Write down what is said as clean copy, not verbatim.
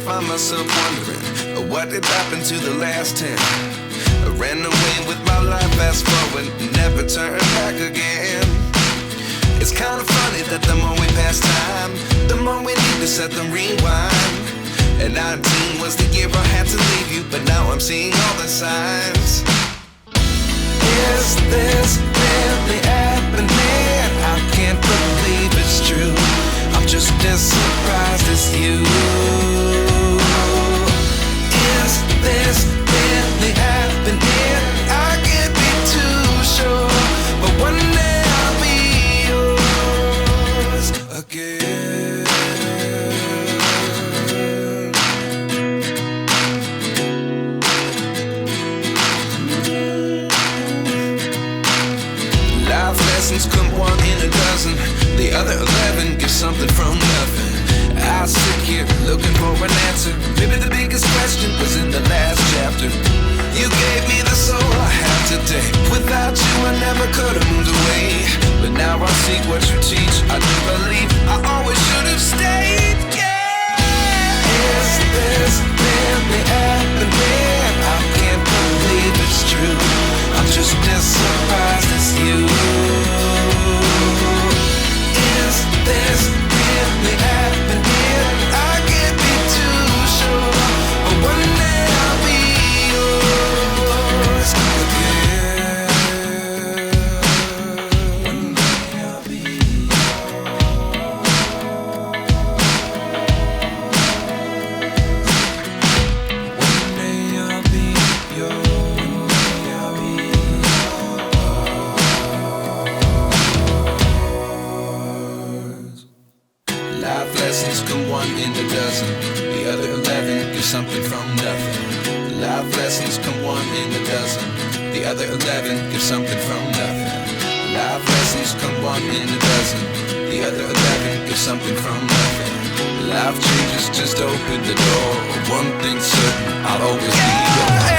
find myself wondering what did happen to the last 10. I ran away with my life, fast forward, never turn back again. It's kind of funny that the more we pass time, the more we need to set the rewind. And 19 was the year I had to leave you, but now I'm seeing all the signs. Is this really happening? I can't believe it's true. I'm just as surprised as you. Is this really happening? I can't be too sure, but one day I'll be lessons come one in a dozen. The other 11 give something from nothing. I sit here looking for an answer. Maybe the biggest question was in the last chapter. You gave me the soul I have today. Without you I never could have moved away. But now I see what you teach. I do believe I always should have stayed. Yeah. Is this really happening? I can't believe it's true. I'm just as surprised as you. Is this really happening? I can't be too sure. But one day I'll be yours again. One day I'll be yours. One day I'll be yours. Life lessons come one in a dozen. The other 11 give something from nothing. Life lessons come one in a dozen. The other 11 give something from nothing. Life lessons come one in a dozen. The other 11 give something from nothing. Life changes just open the door. One thing's certain, I'll always be yours.